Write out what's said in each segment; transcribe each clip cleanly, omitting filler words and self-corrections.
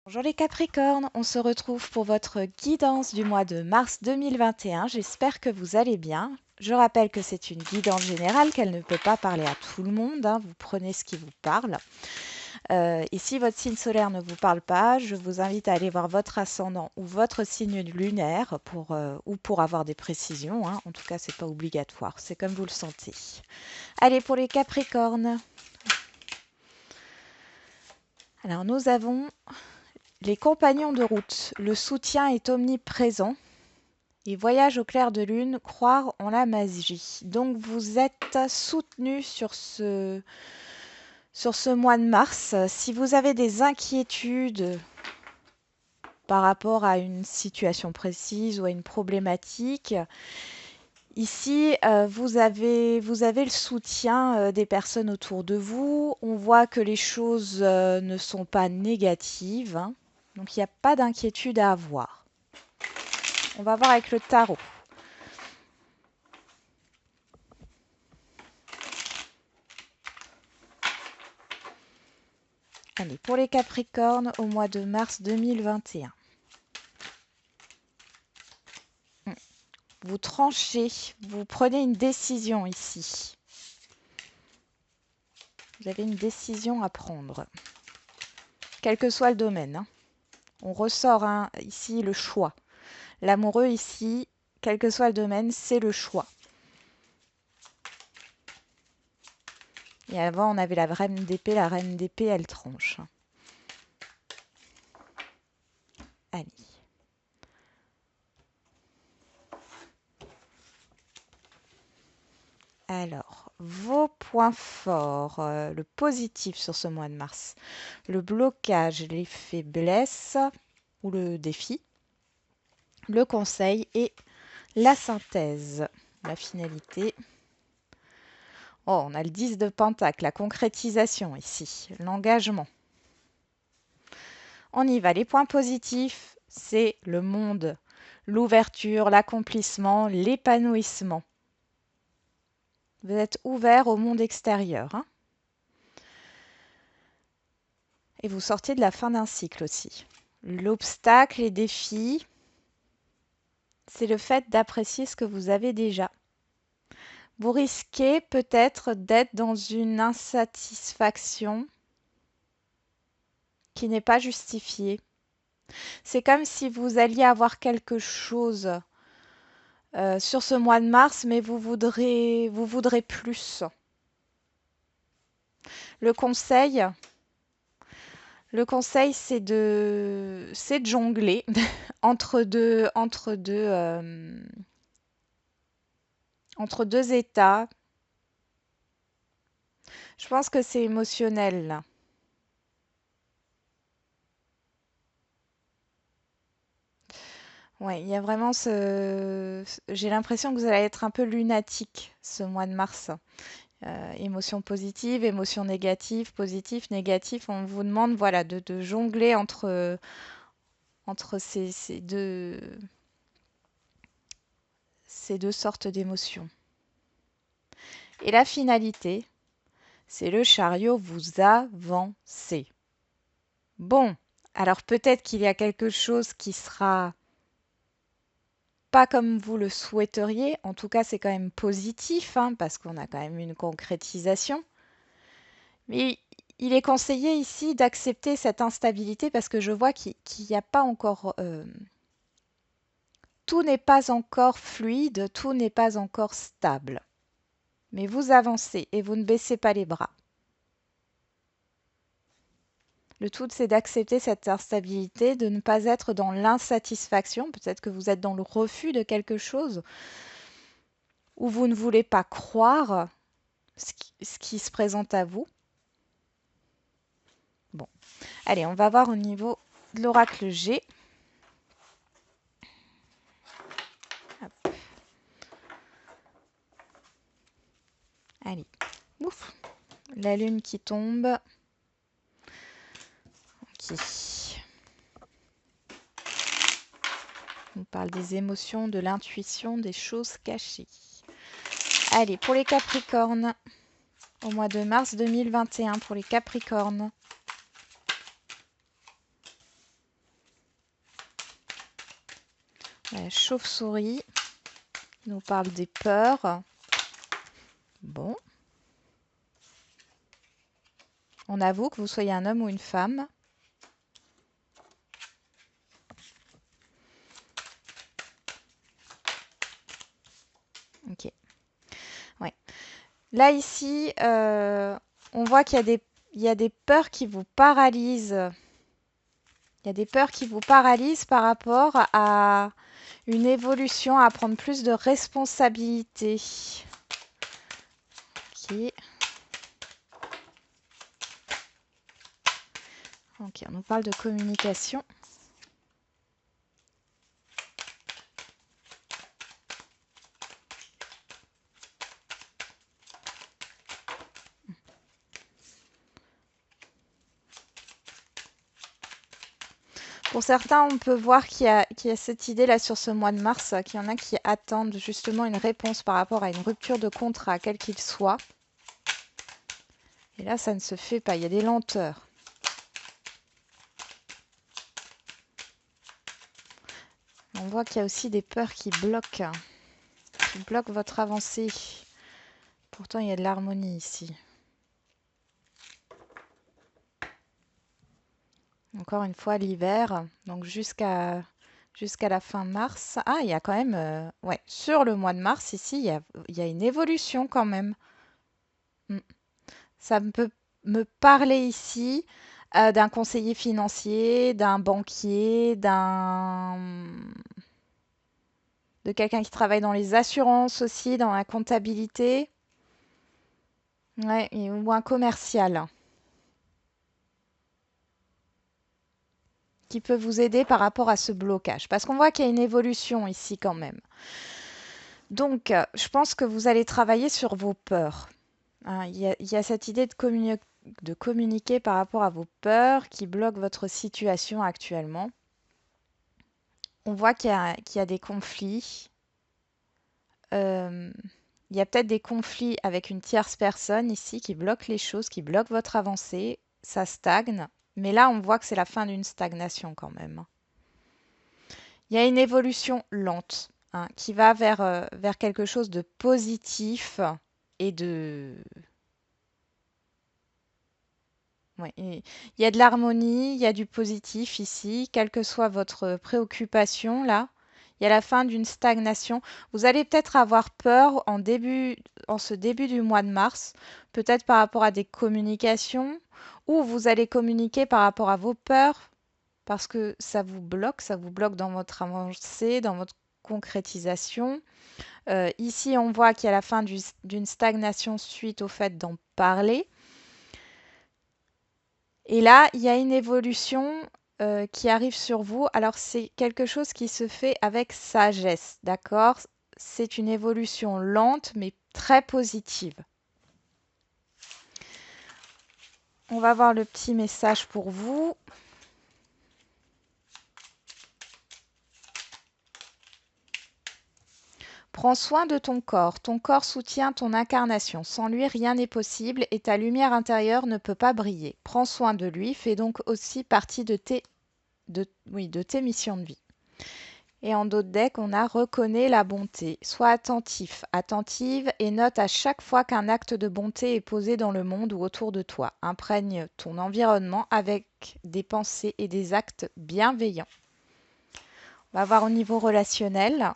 Bonjour les Capricornes, on se retrouve pour votre guidance du mois de mars 2021. J'espère que vous allez bien. Je rappelle que c'est une guidance générale, qu'elle ne peut pas parler à tout le monde, hein. Vous prenez ce qui vous parle. Et si votre signe solaire ne vous parle pas, je vous invite à aller voir votre ascendant ou votre signe lunaire pour avoir des précisions, hein. En tout cas, c'est pas obligatoire, c'est comme vous le sentez. Allez, pour les Capricornes. Alors, nous avons les compagnons de route. Le soutien est omniprésent. Et voyage au clair de lune, croire en la magie. Donc vous êtes soutenu sur ce mois de mars. Si vous avez des inquiétudes par rapport à une situation précise ou à une problématique, ici vous avez le soutien des personnes autour de vous. On voit que les choses ne sont pas négatives, hein. Donc il n'y a pas d'inquiétude à avoir. On va voir avec le tarot. Allez, pour les Capricornes, au mois de mars 2021. Vous tranchez, vous prenez une décision ici. Vous avez une décision à prendre, quel que soit le domaine, hein. On ressort ici le choix. L'amoureux ici, quel que soit le domaine, c'est le choix. Et avant, on avait la reine d'épée. La reine d'épée, elle tranche. Allez. Alors, vos points forts, le positif sur ce mois de mars, le blocage, les faiblesses ou le défi, le conseil et la synthèse, la finalité. Oh, on a le 10 de Pentacle, la concrétisation ici, l'engagement. On y va, les points positifs, c'est le monde, l'ouverture, l'accomplissement, l'épanouissement. Vous êtes ouvert au monde extérieur, hein. Et vous sortez de la fin d'un cycle aussi. L'obstacle, les défis, c'est le fait d'apprécier ce que vous avez déjà. Vous risquez peut-être d'être dans une insatisfaction qui n'est pas justifiée. C'est comme si vous alliez avoir quelque chose sur ce mois de mars, mais vous voudrez plus. Le conseil, c'est de jongler entre deux états. Je pense que c'est émotionnel là. Ouais, il y a vraiment j'ai l'impression que vous allez être un peu lunatique ce mois de mars. Émotions positives, émotions négatives, positif, négatif. On vous demande voilà, de jongler entre ces deux sortes d'émotions. Et la finalité, c'est le chariot, vous avancez. Bon, alors peut-être qu'il y a quelque chose qui sera pas comme vous le souhaiteriez. En tout cas, c'est quand même positif, hein, parce qu'on a quand même une concrétisation. Mais il est conseillé ici d'accepter cette instabilité parce que je vois qu'il n'y a pas encore... tout n'est pas encore fluide, tout n'est pas encore stable. Mais vous avancez et vous ne baissez pas les bras. Le tout, c'est d'accepter cette instabilité, de ne pas être dans l'insatisfaction. Peut-être que vous êtes dans le refus de quelque chose, ou vous ne voulez pas croire ce qui se présente à vous. Bon, allez, on va voir au niveau de l'oracle G. Hop. Allez, ouf, la lune qui tombe. Ok. On parle des émotions, de l'intuition, des choses cachées. Allez, pour les Capricornes, au mois de mars 2021, pour les Capricornes. La chauve-souris qui nous parle des peurs. Bon. On avoue que vous soyez un homme ou une femme. Ok. Ouais. Là, ici, on voit qu'il y a des peurs qui vous paralysent. Il y a des peurs qui vous paralysent par rapport à une évolution, à prendre plus de responsabilités. Ok. Ok, on nous parle de communication. Pour certains, on peut voir qu'il y a cette idée-là sur ce mois de mars, qu'il y en a qui attendent justement une réponse par rapport à une rupture de contrat, quel qu'il soit. Et là, ça ne se fait pas, il y a des lenteurs. On voit qu'il y a aussi des peurs qui bloquent votre avancée. Pourtant, il y a de l'harmonie ici. Encore une fois, l'hiver, donc jusqu'à la fin mars. Ah, il y a quand même... ouais, sur le mois de mars, ici, il y a une évolution quand même. Ça peut me parler ici d'un conseiller financier, d'un banquier, de quelqu'un qui travaille dans les assurances aussi, dans la comptabilité. Ouais, ou un commercial qui peut vous aider par rapport à ce blocage. Parce qu'on voit qu'il y a une évolution ici quand même. Donc, je pense que vous allez travailler sur vos peurs. Hein, il y a cette idée de communiquer par rapport à vos peurs qui bloquent votre situation actuellement. On voit qu'il y a des conflits. Il y a peut-être des conflits avec une tierce personne ici qui bloque les choses, qui bloque votre avancée. Ça stagne. Mais là, on voit que c'est la fin d'une stagnation quand même. Il y a une évolution lente qui va vers quelque chose de positif et de... Ouais, il y a de l'harmonie, il y a du positif ici, quelle que soit votre préoccupation là. Il y a la fin d'une stagnation. Vous allez peut-être avoir peur en ce début du mois de mars, peut-être par rapport à des communications, ou vous allez communiquer par rapport à vos peurs, parce que ça vous bloque dans votre avancée, dans votre concrétisation. Ici, on voit qu'il y a la fin d'une stagnation suite au fait d'en parler. Et là, il y a une évolution qui arrive sur vous. Alors, c'est quelque chose qui se fait avec sagesse, d'accord? C'est une évolution lente, mais très positive. On va voir le petit message pour vous. Prends soin de ton corps. Ton corps soutient ton incarnation. Sans lui, rien n'est possible et ta lumière intérieure ne peut pas briller. Prends soin de lui, fais donc aussi partie de tes missions de vie. Et en d'autres decks, on a reconnais la bonté. Sois attentif, attentive et note à chaque fois qu'un acte de bonté est posé dans le monde ou autour de toi. Imprègne ton environnement avec des pensées et des actes bienveillants. On va voir au niveau relationnel.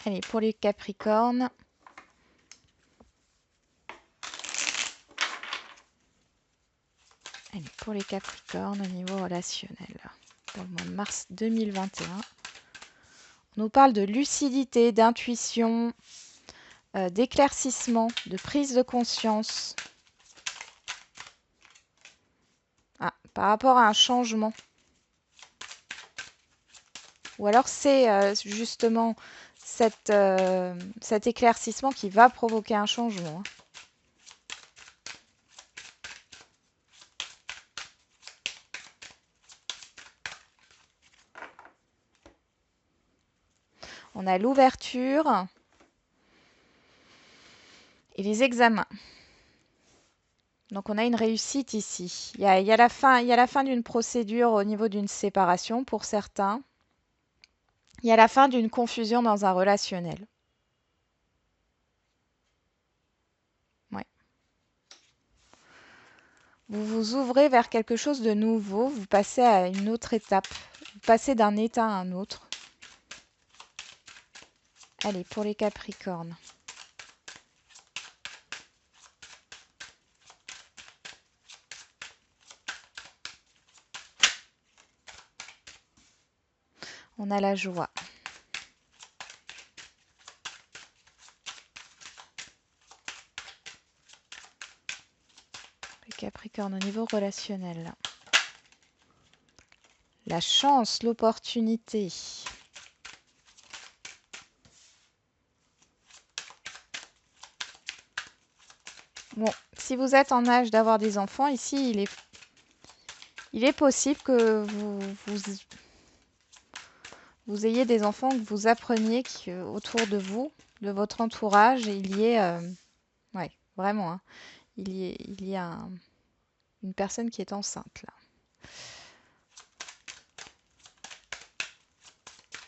Allez, pour les Capricornes. Allez, pour les Capricornes au niveau relationnel. Dans le mois de mars 2021. On nous parle de lucidité, d'intuition, d'éclaircissement, de prise de conscience. Ah, par rapport à un changement. Ou alors c'est justement cet éclaircissement qui va provoquer un changement. On a l'ouverture et les examens. Donc on a une réussite ici. Il y a la fin d'une procédure au niveau d'une séparation pour certains. Il y a la fin d'une confusion dans un relationnel. Ouais. Vous vous ouvrez vers quelque chose de nouveau, vous passez à une autre étape. Vous passez d'un état à un autre. Allez, pour les Capricornes. On a la joie. Les Capricornes au niveau relationnel. La chance, l'opportunité. Bon, si vous êtes en âge d'avoir des enfants, ici, il est possible que vous ayez des enfants, que vous appreniez autour de vous, de votre entourage, et il y ait, ouais, vraiment, hein, il y a une personne qui est enceinte là.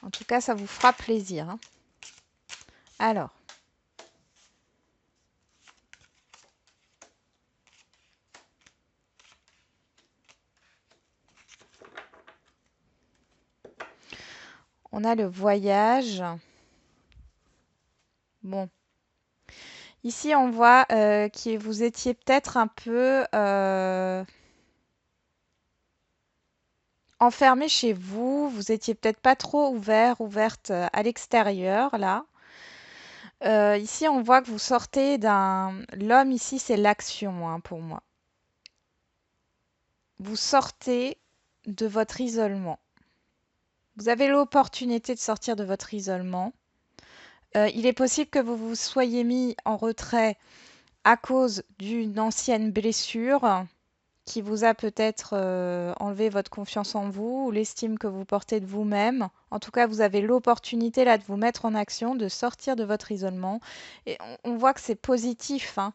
En tout cas, ça vous fera plaisir, hein. Alors, on a le voyage. Bon. Ici, on voit que vous étiez peut-être un peu enfermé chez vous. Vous étiez peut-être pas trop ouverte à l'extérieur, là. Ici, on voit que vous sortez d'un... L'homme, ici, c'est l'action, hein, pour moi. Vous sortez de votre isolement. Vous avez l'opportunité de sortir de votre isolement. Il est possible que vous vous soyez mis en retrait à cause d'une ancienne blessure qui vous a peut-être enlevé votre confiance en vous ou l'estime que vous portez de vous-même. En tout cas, vous avez l'opportunité là de vous mettre en action, de sortir de votre isolement. Et on voit que c'est positif, hein.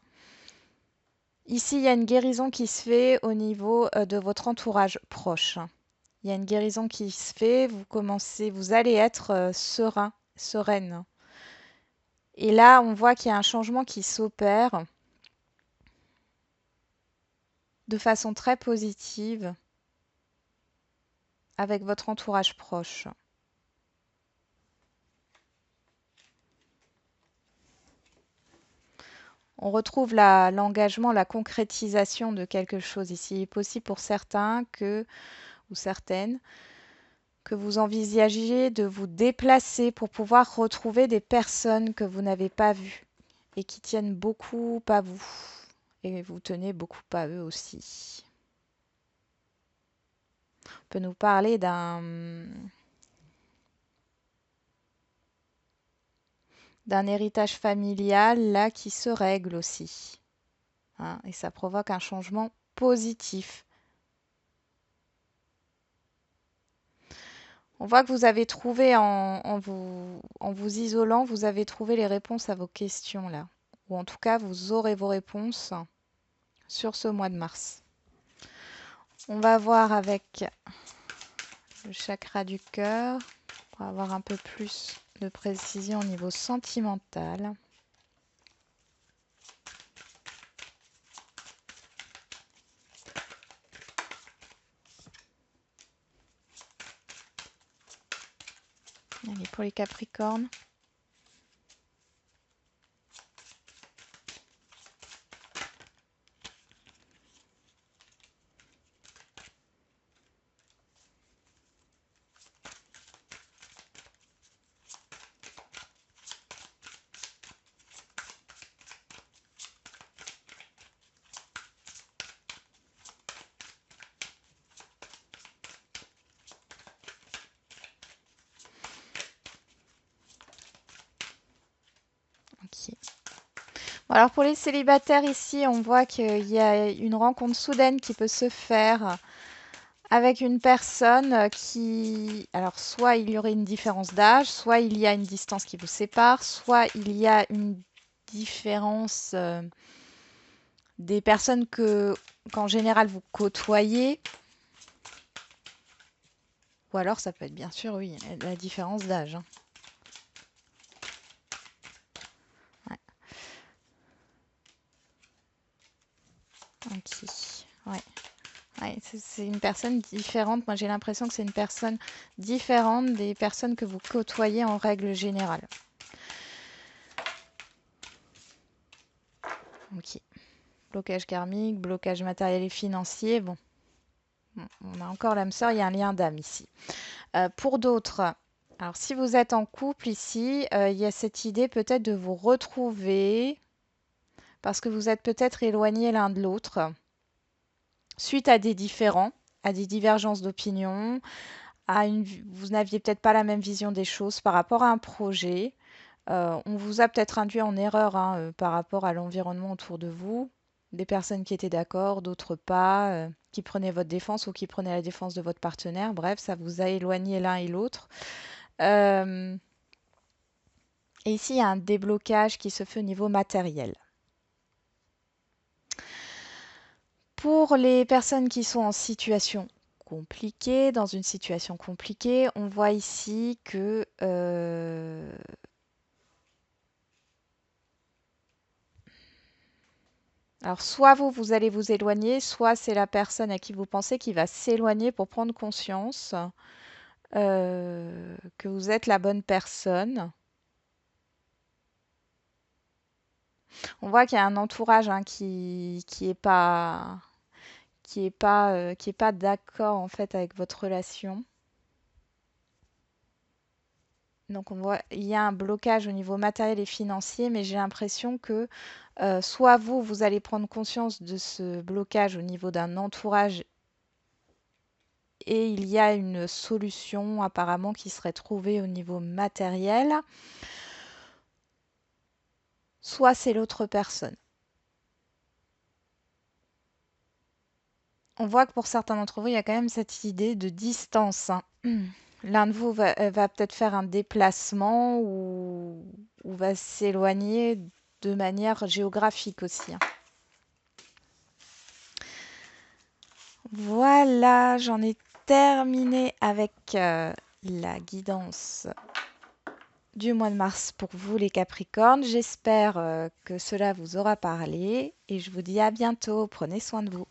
Ici, il y a une guérison qui se fait au niveau de votre entourage proche. Il y a une guérison qui se fait, vous allez être serein, sereine. Et là, on voit qu'il y a un changement qui s'opère de façon très positive avec votre entourage proche. On retrouve l'engagement, la concrétisation de quelque chose ici. Il est possible pour certains ou certaines que vous envisagiez de vous déplacer pour pouvoir retrouver des personnes que vous n'avez pas vues et qui tiennent beaucoup à vous. Et vous tenez beaucoup à eux aussi. On peut nous parler d'un héritage familial là qui se règle aussi, hein, et ça provoque un changement positif. On voit que vous avez trouvé en vous isolant, vous avez trouvé les réponses à vos questions là. Ou en tout cas, vous aurez vos réponses sur ce mois de mars. On va voir avec le chakra du cœur pour avoir un peu plus de précision au niveau sentimental. Allez, pour les Capricornes. Ok. Bon, alors pour les célibataires ici, on voit qu'il y a une rencontre soudaine qui peut se faire avec une personne qui... Alors soit il y aurait une différence d'âge, soit il y a une distance qui vous sépare, soit il y a une différence des personnes qu'en général vous côtoyez. Ou alors ça peut être bien sûr, oui, la différence d'âge, hein. Ouais. Ok. Ouais. Ouais, c'est une personne différente. Moi, j'ai l'impression que c'est une personne différente des personnes que vous côtoyez en règle générale. Ok. Blocage karmique, blocage matériel et financier. Bon, on a encore l'âme sœur, il y a un lien d'âme ici. Pour d'autres, alors si vous êtes en couple ici, il y a cette idée peut-être de vous retrouver parce que vous êtes peut-être éloignés l'un de l'autre suite à des différends, à des divergences d'opinion, vous n'aviez peut-être pas la même vision des choses par rapport à un projet. On vous a peut-être induit en erreur, hein, par rapport à l'environnement autour de vous. Des personnes qui étaient d'accord, d'autres pas, qui prenaient votre défense ou qui prenaient la défense de votre partenaire. Bref, ça vous a éloigné l'un et l'autre. Euh, et ici, il y a un déblocage qui se fait au niveau matériel. Pour les personnes qui sont en situation compliquée, dans une situation compliquée, on voit ici que alors, soit vous, vous allez vous éloigner, soit c'est la personne à qui vous pensez qui va s'éloigner pour prendre conscience que vous êtes la bonne personne. On voit qu'il y a un entourage, hein, qui est pas d'accord en fait avec votre relation. Donc on voit il y a un blocage au niveau matériel et financier, mais j'ai l'impression que soit vous, vous allez prendre conscience de ce blocage au niveau d'un entourage et il y a une solution apparemment qui serait trouvée au niveau matériel, soit c'est l'autre personne. On voit que pour certains d'entre vous, il y a quand même cette idée de distance, hein. L'un de vous va peut-être faire un déplacement ou va s'éloigner de manière géographique aussi, hein. Voilà, j'en ai terminé avec la guidance du mois de mars pour vous les Capricornes. J'espère que cela vous aura parlé et je vous dis à bientôt. Prenez soin de vous.